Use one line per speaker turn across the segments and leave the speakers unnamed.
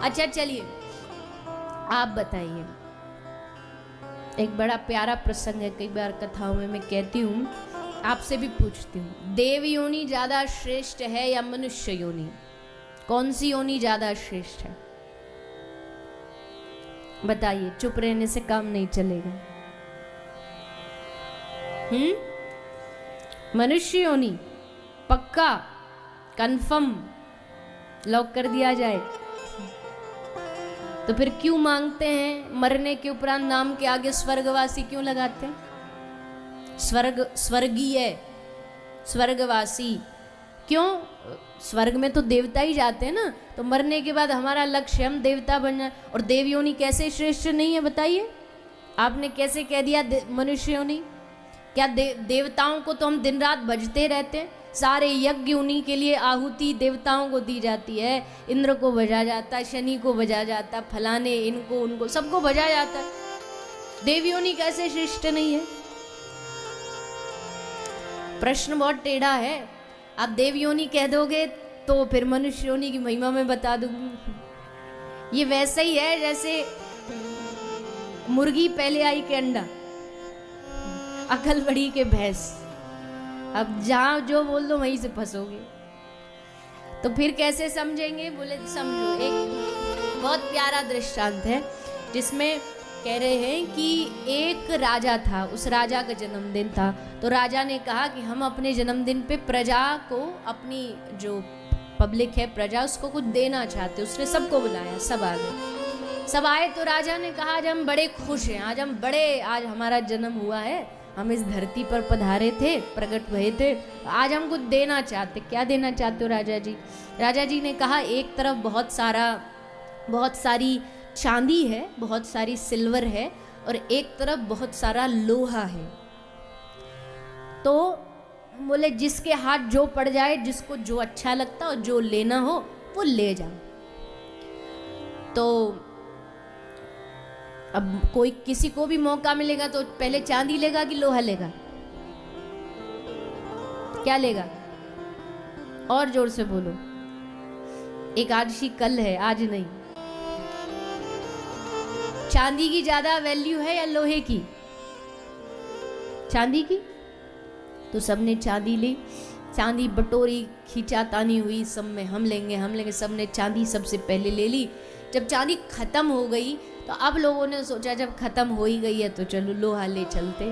अच्छा चलिए आप बताइए, एक बड़ा प्यारा प्रसंग है, कई बार कथाओं में मैं कहती हूँ, आपसे भी पूछती हूँ, देव योनि ज्यादा श्रेष्ठ है या मनुष्य योनि? कौन सी योनि ज्यादा श्रेष्ठ है? बताइए, चुप रहने से काम नहीं चलेगा। मनुष्य योनि पक्का, कंफर्म, लॉक कर दिया जाए। तो फिर क्यों मांगते हैं मरने के उपरांत नाम के आगे स्वर्गवासी क्यों लगाते हैं? स्वर्गीय, स्वर्गवासी क्यों? स्वर्ग में तो देवता ही जाते हैं ना, तो मरने के बाद हमारा लक्ष्य हम देवता बन जाए। और देव योनि कैसे श्रेष्ठ नहीं है बताइए? आपने कैसे कह दिया मनुष्य योनि? क्या देवताओं को तो हम दिन रात भजते रहते हैं, सारे यज्ञ उन्हीं के लिए आहुति देवताओं को दी जाती है, इंद्र को भजा जाता है, शनि को भजा जाता है, फलाने इनको उनको सबको भजा जाता है। देव योनि कैसे श्रेष्ठ नहीं है? प्रश्न बहुत टेढ़ा है। आप देव योनि कह दोगे तो फिर मनुष्य योनि की महिमा में बता दूंगी। ये वैसे ही है जैसे मुर्गी पहले आई के अंडा, अकल बड़ी के भैंस। अब जहां जो बोल दो वहीं से फंसोगे। तो फिर कैसे समझेंगे? बोले समझो, एक बहुत प्यारा दृष्टांत है जिसमें कह रहे हैं कि एक राजा था, उस राजा का जन्मदिन था। तो राजा ने कहा कि हम अपने जन्मदिन पे प्रजा को, अपनी जो पब्लिक है प्रजा, उसको कुछ देना चाहते। उसने सबको बुलाया, सब आ गए। सब आए तो राजा ने कहा आज हम बड़े खुश हैं, आज हमारा जन्म हुआ है, हम इस धरती पर पधारे थे, प्रकट हुए थे, आज हम कुछ देना चाहते। क्या देना चाहते हो राजा जी? राजा जी ने कहा एक तरफ बहुत सारी चांदी है, बहुत सारी सिल्वर है, और एक तरफ बहुत सारा लोहा है। तो बोले जिसके हाथ जो पड़ जाए, जिसको जो अच्छा लगता हो, जो लेना हो वो ले जाओ। तो अब कोई किसी को भी मौका मिलेगा तो पहले चांदी लेगा कि लोहा लेगा? क्या लेगा? और जोर से बोलो। एकादशी कल है, आज नहीं। चांदी की ज्यादा वैल्यू है या लोहे की? चांदी की। तो सबने चांदी ली, चांदी बटोरी, खींचातानी हुई, सब में हम लेंगे। सबने चांदी सबसे पहले ले ली। जब चांदी खत्म हो गई तो अब लोगों ने सोचा जब खत्म हो ही गई है तो चलो लोहा ले चलते,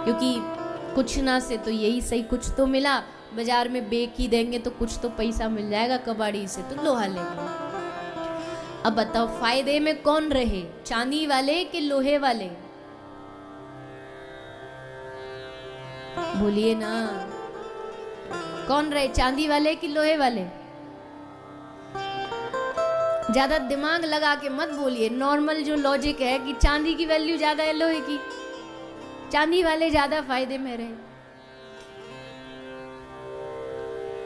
क्योंकि कुछ ना से तो यही सही, कुछ तो मिला, बाजार में बेच ही देंगे तो कुछ तो पैसा मिल जाएगा कबाड़ी से, तो लोहा लेंगे। अब बताओ फायदे में कौन रहे, चांदी वाले कि लोहे वाले? बोलिए ना, कौन रहे, चांदी वाले कि लोहे वाले? ज्यादा दिमाग लगा के मत बोलिए। नॉर्मल जो लॉजिक है कि चांदी की वैल्यू ज्यादा है लोहे की, चांदी वाले ज्यादा फायदे में रहे।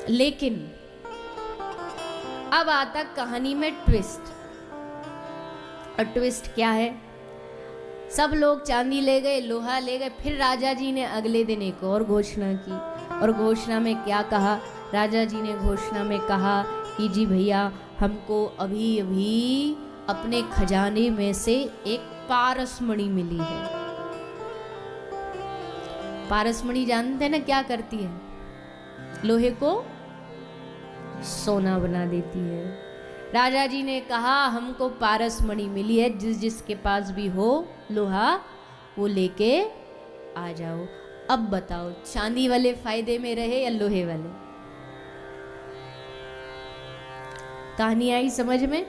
लेकिन अब आता कहानी में ट्विस्ट। और ट्विस्ट क्या है? सब लोग चांदी ले गए, लोहा ले गए। फिर राजा जी ने अगले दिन एक और घोषणा की, और घोषणा में क्या कहा? राजा जी ने घोषणा में कहा कि जी भैया, हमको अभी अभी अपने खजाने में से एक पारसमणि मिली है। पारसमणि जानते हैं ना क्या करती है? लोहे को सोना बना देती है। राजा जी ने कहा हमको पारसमणि मिली है, जिसके पास भी हो लोहा वो लेके आ जाओ। अब बताओ चांदी वाले फायदे में रहे या लोहे वाले? कहानी आई समझ में?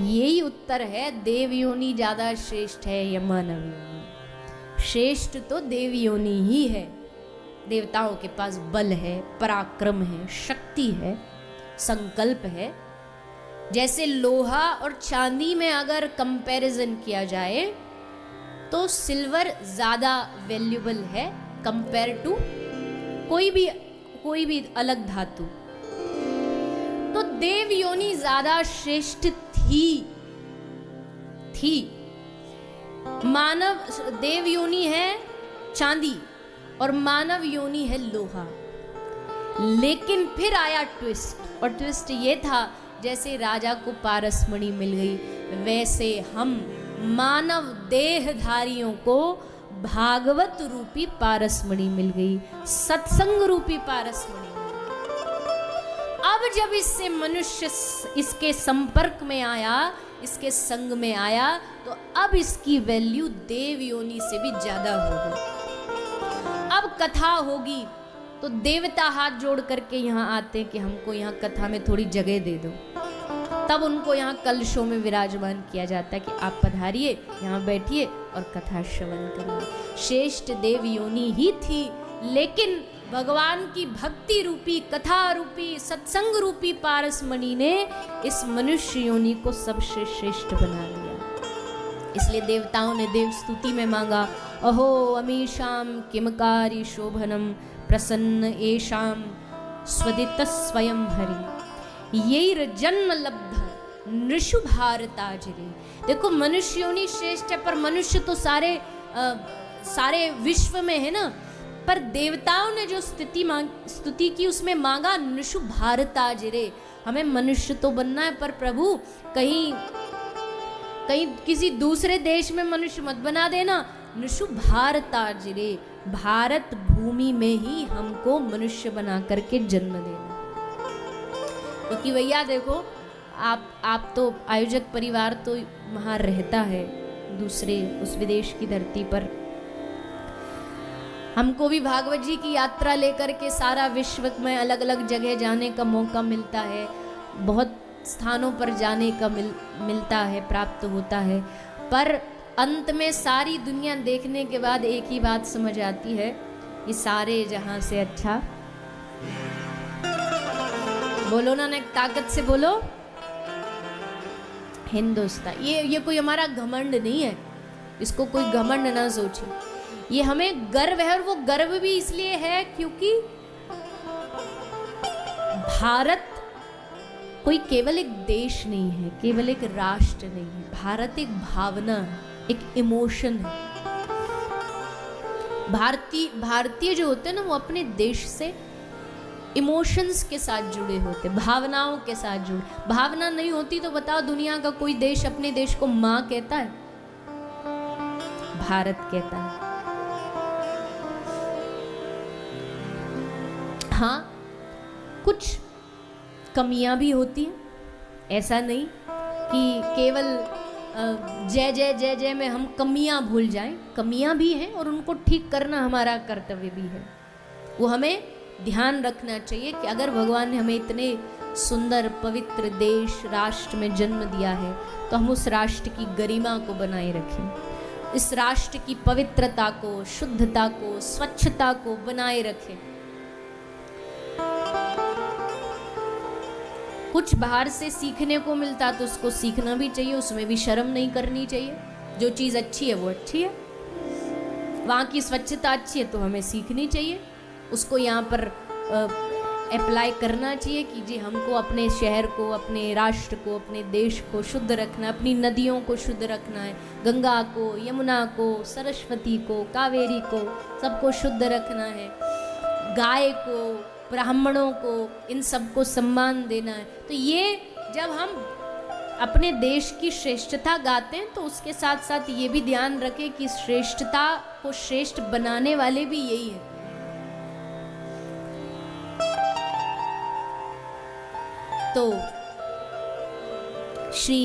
यही उत्तर है, देव योनि ज्यादा श्रेष्ठ है या मानव योनि? श्रेष्ठ तो देव योनि ही है। देवताओं के पास बल है, पराक्रम है, शक्ति है, संकल्प है। जैसे लोहा और चांदी में अगर कंपैरिजन किया जाए तो सिल्वर ज्यादा वैल्यूबल है कंपेयर टू कोई भी अलग धातु। तो देव योनि ज्यादा श्रेष्ठ थी। मानव देव योनि है चांदी और मानव योनि है लोहा। लेकिन फिर आया ट्विस्ट, और ट्विस्ट ये था जैसे राजा को पारसमणि मिल गई, वैसे हम मानव देहधारियों को भागवत रूपी पारसमणि मिल गई, सत्संग रूपी पारसमणि। अब जब इससे मनुष्य इसके संपर्क में आया, इसके संग में आया, तो अब इसकी वैल्यू देव योनि से भी ज्यादा होगी। अब कथा होगी तो देवता हाथ जोड़ करके यहाँ आते कि हमको यहाँ कथा में थोड़ी जगह दे दो। तब उनको यहाँ कलशों में विराजमान किया जाता है कि आप पधारिए, यहाँ बैठिए और कथा श्रवण करिए। श्रेष्ठ देव योनि ही थी, लेकिन भगवान की भक्ति रूपी, कथा रूपी, सत्संग रूपी पारसमणि ने इस मनुष्य योनि को सबसे श्रेष्ठ बना दिया। इसलिए देवताओं ने देव स्तुति में मांगा, अहो अमीशाम किमकारी शोभनम प्रसन्न एशाम स्वदित स्वयं हरि येर जन्म लब्ध नृषु भारताजरे। देखो मनुष्य योनि श्रेष्ठ है, पर मनुष्य तो सारे विश्व में है ना, पर देवताओं ने जो स्तुति की उसमें मांगा नृषु भारताजरे। हमें मनुष्य तो बनना है, पर प्रभु कहीं किसी दूसरे देश में मनुष्य मत बना देना। नृषु भारताजरे, भारत भूमि में ही हमको मनुष्य बना करके जन्म देना। क्योंकि भैया देखो, आप तो आयोजक परिवार तो वहाँ रहता है दूसरे उस विदेश की धरती पर। हमको भी भागवत जी की यात्रा लेकर के सारा विश्व में अलग अलग जगह जाने का मौका मिलता है, बहुत स्थानों पर जाने का मिलता है, प्राप्त होता है। पर अंत में सारी दुनिया देखने के बाद एक ही बात समझ आती है, ये सारे जहां से अच्छा, बोलो ना एक ताकत से बोलो, हिंदुस्तान। ये कोई हमारा घमंड नहीं है, इसको कोई घमंड ना सोचे। ये हमें गर्व है, और वो गर्व भी इसलिए है क्योंकि भारत कोई केवल एक देश नहीं है, केवल एक राष्ट्र नहीं है। भारत एक भावना है, एक इमोशन है। भारतीय जो होते हैं ना, वो अपने देश से इमोशंस के साथ जुड़े होते, भावनाओं के साथ जुड़े। भावना नहीं होती तो बताओ, दुनिया का कोई देश अपने देश को माँ कहता है? भारत कहता है। हाँ, कुछ कमियां भी होती हैं, ऐसा नहीं कि केवल जय जय जय जय में हम कमियां भूल जाएं। कमियां भी हैं और उनको ठीक करना हमारा कर्तव्य भी है। वो हमें ध्यान रखना चाहिए कि अगर भगवान ने हमें इतने सुंदर पवित्र देश राष्ट्र में जन्म दिया है, तो हम उस राष्ट्र की गरिमा को बनाए रखें, इस राष्ट्र की पवित्रता को, शुद्धता को, स्वच्छता को बनाए रखें। कुछ बाहर से सीखने को मिलता तो उसको सीखना भी चाहिए, उसमें भी शर्म नहीं करनी चाहिए। जो चीज़ अच्छी है वो अच्छी है, वहाँ की स्वच्छता अच्छी है तो हमें सीखनी चाहिए, उसको यहाँ पर अप्लाई करना चाहिए कि जी हमको अपने शहर को, अपने राष्ट्र को, अपने देश को शुद्ध रखना है, अपनी नदियों को शुद्ध रखना है, गंगा को, यमुना को, सरस्वती को, कावेरी को, सबको शुद्ध रखना है, गाय को, ब्राह्मणों को, इन सबको सम्मान देना है। तो ये जब हम अपने देश की श्रेष्ठता गाते हैं तो उसके साथ साथ ये भी ध्यान रखें कि श्रेष्ठता को श्रेष्ठ बनाने वाले भी यही है। तो श्री